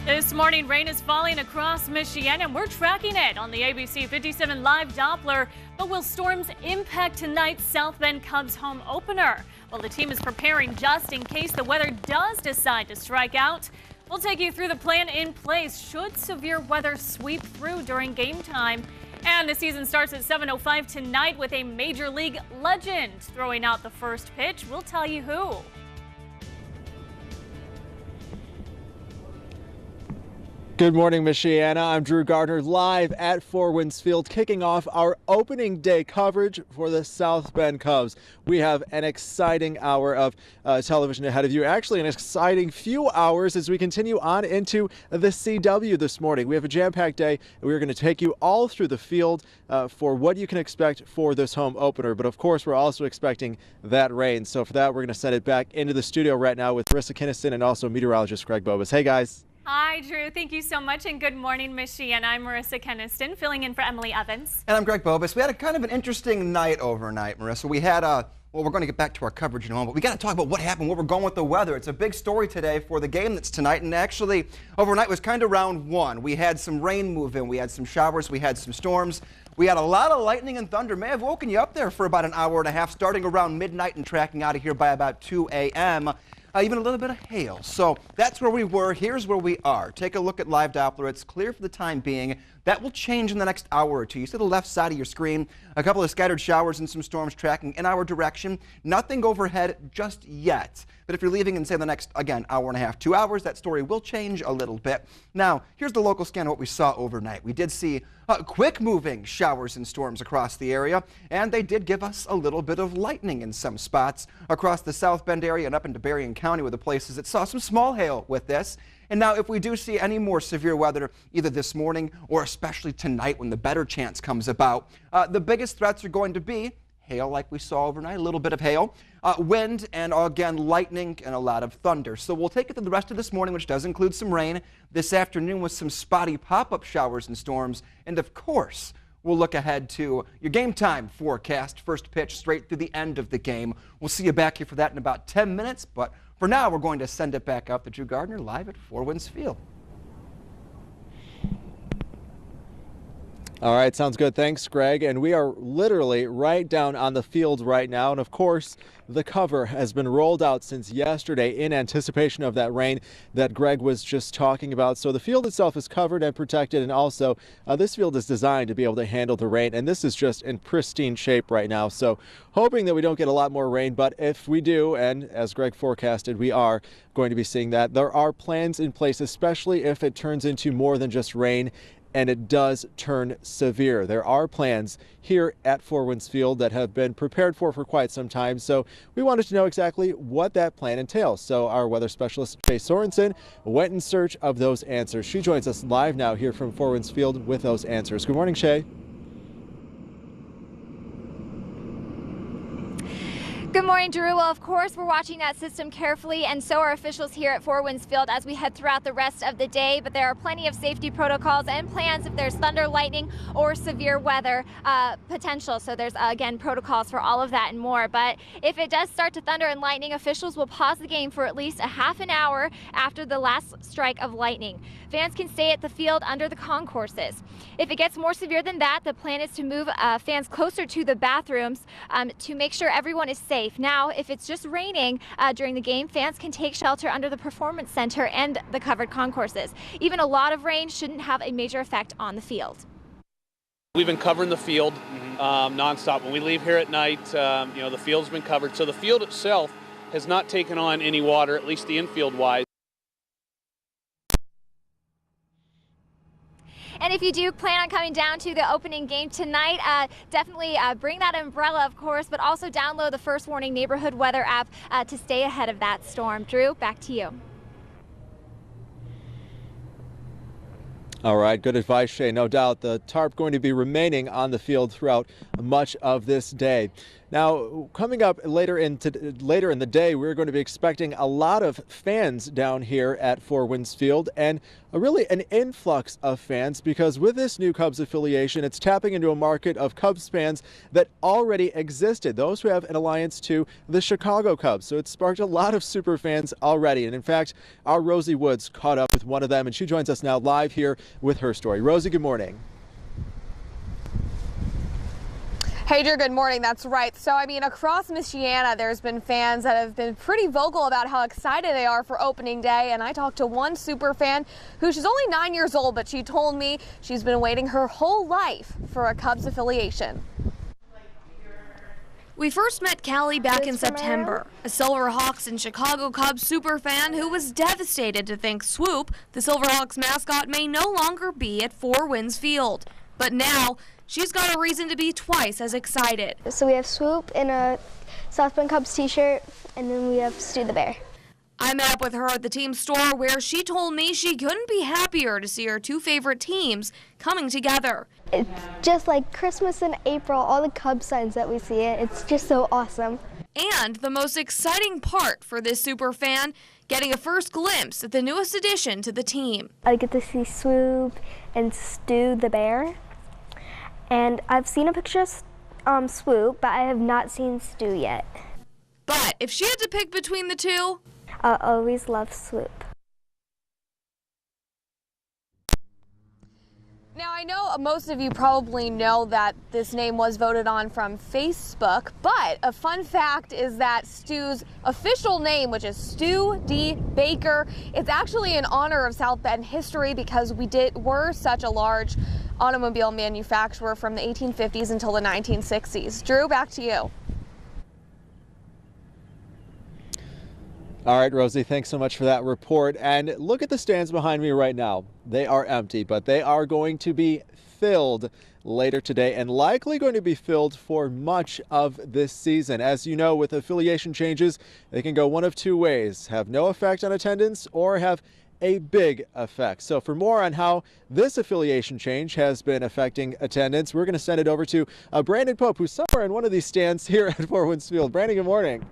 This morning, rain is falling across Michigan, and we're tracking it on the ABC 57 Live Doppler. But will storms impact tonight's South Bend Cubs home opener? Well, the team is preparing just in case the weather does decide to strike out. We'll take you through the plan in place should severe weather sweep through during game time. And the season starts at 7:05 tonight with a Major League legend throwing out the first pitch. We'll tell you who. Good morning, Michiana. I'm Drew Gardner live at Four Winds Field, kicking off our opening day coverage for the South Bend Cubs. We have an exciting hour of television ahead of you. Actually, an exciting few hours as we continue on into the CW this morning. We have a jam-packed day, and we're going to take you all through the field for what you can expect for this home opener. But of course, we're also expecting that rain. So for that, we're going to send it back into the studio right now with Marissa Kinniston and also meteorologist Greg Bobus. Hey, guys. Hi, Drew. Thank you so much, and good morning, Michigan. I'm Marissa Kenniston, filling in for Emily Evans. And I'm Greg Bobus. We had a kind of an interesting night overnight, Marissa. We had well, we're going to get back to our coverage in a moment, but we got to talk about what happened, where we're going with the weather. It's a big story today for the game that's tonight, and actually, overnight was kind of round one. We had some rain move in, we had some showers, we had some storms. We had a lot of lightning and thunder. May have woken you up there for about an hour and a half, starting around midnight and tracking out of here by about 2 a.m. Even a little bit of hail. So that's where we were. Here's where we are. Take a look at Live Doppler. It's clear for the time being. That will change in the next hour or two. You see the left side of your screen, a couple of scattered showers and some storms tracking in our direction. Nothing overhead just yet. But if you're leaving in, say, the next, again, hour and a half, 2 hours, that story will change a little bit. Now, here's the local scan of what we saw overnight. We did see quick-moving showers and storms across the area, and they did give us a little bit of lightning in some spots across the South Bend area and up into Berrien County were the places that saw some small hail with this. And now if we do see any more severe weather, either this morning or especially tonight when the better chance comes about, the biggest threats are going to be hail like we saw overnight, a little bit of hail, wind, and again, lightning and a lot of thunder. So we'll take it to the rest of this morning, which does include some rain. This afternoon with some spotty pop-up showers and storms. And of course, we'll look ahead to your game time forecast, first pitch straight through the end of the game. We'll see you back here for that in about 10 minutes. But for now, we're going to send it back out to Drew Gardner live at Four Winds Field. All right, sounds good. Thanks, Greg. And we are literally right down on the field right now. And of course, the cover has been rolled out since yesterday in anticipation of that rain that Greg was just talking about. So the field itself is covered and protected. And also, this field is designed to be able to handle the rain. And this is just in pristine shape right now. So hoping that we don't get a lot more rain. But if we do, and as Greg forecasted, we are going to be seeing that. There are plans in place, especially if it turns into more than just rain and it does turn severe. There are plans here at Four Winds Field that have been prepared for quite some time. So we wanted to know exactly what that plan entails. So our weather specialist, Shay Sorensen, went in search of those answers. She joins us live now here from Four Winds Field with those answers. Good morning, Shay. Good morning, Drew. Well, of course, we're watching that system carefully, and so are officials here at Four Winds Field as we head throughout the rest of the day. But there are plenty of safety protocols and plans if there's thunder, lightning, or severe weather potential. So there's, again, protocols for all of that and more. But if it does start to thunder and lightning, officials will pause the game for at least a half an hour after the last strike of lightning. Fans can stay at the field under the concourses. If it gets more severe than that, the plan is to move fans closer to the bathrooms to make sure everyone is safe. Now, if it's just raining during the game, fans can take shelter under the Performance Center and the covered concourses. Even a lot of rain shouldn't have a major effect on the field. We've been covering the field nonstop. When we leave here at night, the field's been covered. So the field itself has not taken on any water, at least the infield-wise. And if you do plan on coming down to the opening game tonight, definitely bring that umbrella, of course, but also download the First Warning Neighborhood Weather app to stay ahead of that storm. Drew, back to you. All right, good advice, Shay. No doubt the tarp going to be remaining on the field throughout much of this day. Now, coming up later in the day, we're going to be expecting a lot of fans down here at Four Winds Field, and really an influx of fans, because with this new Cubs affiliation, it's tapping into a market of Cubs fans that already existed, those who have an alliance to the Chicago Cubs. So it's sparked a lot of super fans already. And in fact, our Rosie Woods caught up with one of them, and she joins us now live here with her story. Rosie, good morning. Hey, Drew, good morning. That's right. So, I mean, across Michiana, there's been fans that have been pretty vocal about how excited they are for opening day. And I talked to one super fan who, she's only 9 years old, but she told me she's been waiting her whole life for a Cubs affiliation. We first met Callie back in September, a Silverhawks and Chicago Cubs super fan who was devastated to think Swoop, the Silverhawks mascot, may no longer be at Four Winds Field. But now, she's got a reason to be twice as excited. So we have Swoop in a South Bend Cubs t-shirt, and then we have Stu the Bear. I met up with her at the team store where she told me she couldn't be happier to see her two favorite teams coming together. It's just like Christmas in April, all the Cubs signs that we see, it's just so awesome. And the most exciting part for this super fan, getting a first glimpse at the newest addition to the team. I get to see Swoop and Stu the Bear. And I've seen a picture of Swoop, but I have not seen Stu yet. But if she had to pick between the two, I'll always love Swoop. Now, I know most of you probably know that this name was voted on from Facebook, but a fun fact is that Stu's official name, which is Stu D. Baker, it's actually in honor of South Bend history because we're such a large automobile manufacturer from the 1850s until the 1960s. Drew, back to you. All right, Rosie, thanks so much for that report. And look at the stands behind me right now. They are empty, but they are going to be filled later today and likely going to be filled for much of this season. As you know, with affiliation changes, they can go one of two ways: have no effect on attendance or have a big effect. So for more on how this affiliation change has been affecting attendance, we're going to send it over to Brandon Pope, who's somewhere in one of these stands here at Four Winds Field. Brandon, good morning.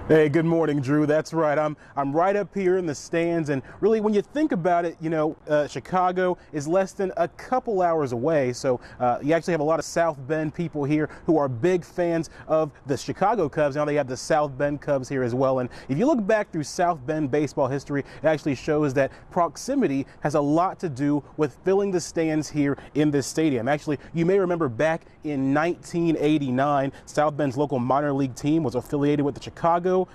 Hey, good morning, Drew. That's right. I'm right up here in the stands, and really, when you think about it, you know, Chicago is less than a couple hours away, so you actually have a lot of South Bend people here who are big fans of the Chicago Cubs. Now they have the South Bend Cubs here as well, and if you look back through South Bend baseball history, it actually shows that proximity has a lot to do with filling the stands here in this stadium. Actually, you may remember back in 1989, South Bend's local minor league team was affiliated with the Chicago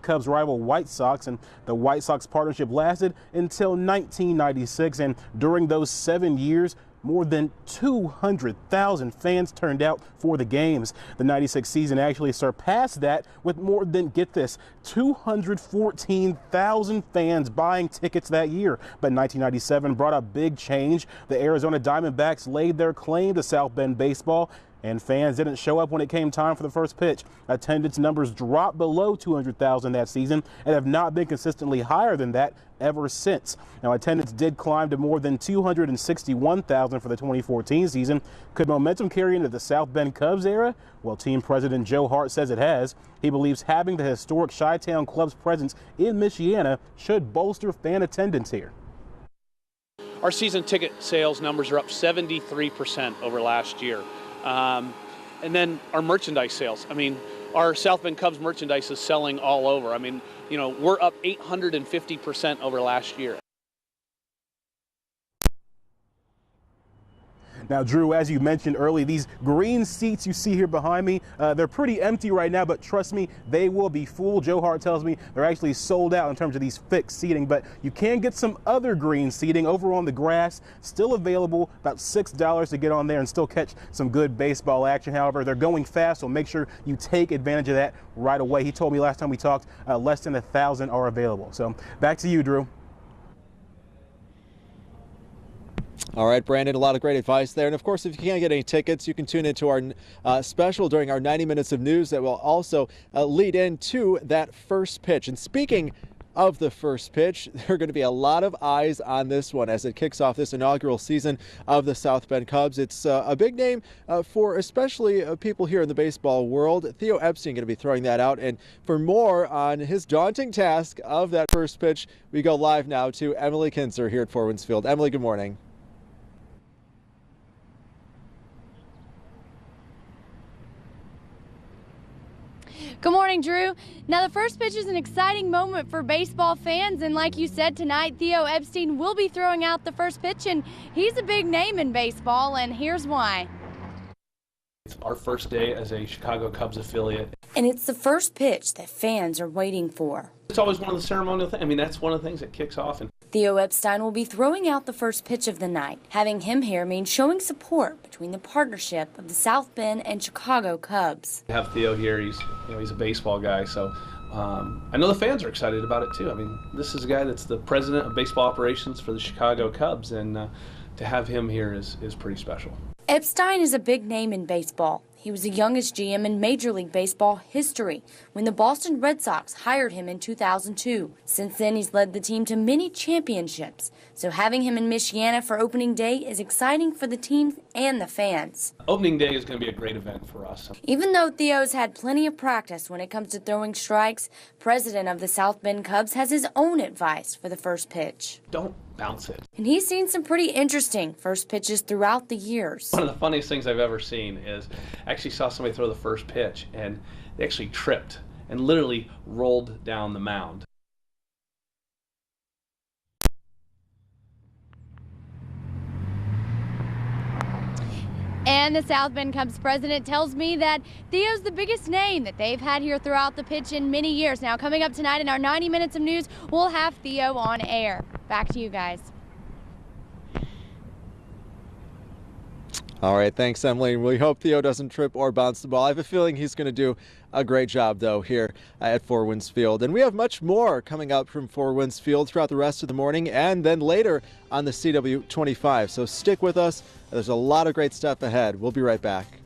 Cubs rival White Sox, and the White Sox partnership lasted until 1996, and during those 7 years, more than 200,000 fans turned out for the games. The 96 season actually surpassed that with more than, get this, 214,000 fans buying tickets that year. But 1997 brought a big change. The Arizona Diamondbacks laid their claim to South Bend baseball, and fans didn't show up when it came time for the first pitch. Attendance numbers dropped below 200,000 that season and have not been consistently higher than that ever since. Now, attendance did climb to more than 261,000 for the 2014 season. Could momentum carry into the South Bend Cubs era? Well, team president Joe Hart says it has. He believes having the historic Chi-Town Club's presence in Michiana should bolster fan attendance here. Our season ticket sales numbers are up 73% over last year. And then our merchandise sales. I mean, our South Bend Cubs merchandise is selling all over. I mean, you know, we're up 850% over last year. Now, Drew, as you mentioned earlier, these green seats you see here behind me, they're pretty empty right now, but trust me, they will be full. Joe Hart tells me they're actually sold out in terms of these fixed seating, but you can get some other green seating over on the grass, still available, about $6 to get on there and still catch some good baseball action. However, they're going fast, so make sure you take advantage of that right away. He told me last time we talked, less than 1,000 are available. So back to you, Drew. All right, Brandon, a lot of great advice there. And of course, if you can't get any tickets, you can tune into our special during our 90 minutes of news that will also lead into that first pitch. And speaking of the first pitch. There are going to be a lot of eyes on this one as it kicks off this inaugural season of the South Bend Cubs. It's a big name for especially people here in the baseball world. Theo Epstein going to be throwing that out. And for more on his daunting task of that first pitch, we go live now to Emily Kinzer here at Four Winds Field. Emily, good morning. Good morning, Drew. Now, the first pitch is an exciting moment for baseball fans, and like you said tonight, Theo Epstein will be throwing out the first pitch, and he's a big name in baseball, and here's why. It's our first day as a Chicago Cubs affiliate. And it's the first pitch that fans are waiting for. It's always one of the ceremonial things. I mean, that's one of the things that kicks off. And Theo Epstein will be throwing out the first pitch of the night. Having him here means showing support between the partnership of the South Bend and Chicago Cubs. to have Theo here, he's a baseball guy, so I know the fans are excited about it too. I mean, this is a guy that's the president of baseball operations for the Chicago Cubs, and to have him here is pretty special. Epstein is a big name in baseball. He was the youngest GM in Major League Baseball history when the Boston Red Sox hired him in 2002. Since then, he's led the team to many championships. So having him in Michiana for opening day is exciting for the team and the fans. Opening day is going to be a great event for us. Even though Theo's had plenty of practice when it comes to throwing strikes, president of the South Bend Cubs has his own advice for the first pitch. Don't bounce it. And he's seen some pretty interesting first pitches throughout the years. One of the funniest things I've ever seen is I actually saw somebody throw the first pitch and they actually tripped and literally rolled down the mound. And the South Bend Cubs president tells me that Theo's the biggest name that they've had here throughout the pitch in many years. Now, coming up tonight in our 90 minutes of news, we'll have Theo on air. Back to you guys. All right, thanks, Emily. We hope Theo doesn't trip or bounce the ball. I have a feeling he's going to do a great job, though, here at Four Winds Field. And we have much more coming up from Four Winds Field throughout the rest of the morning and then later on the CW25. So stick with us. There's a lot of great stuff ahead. We'll be right back.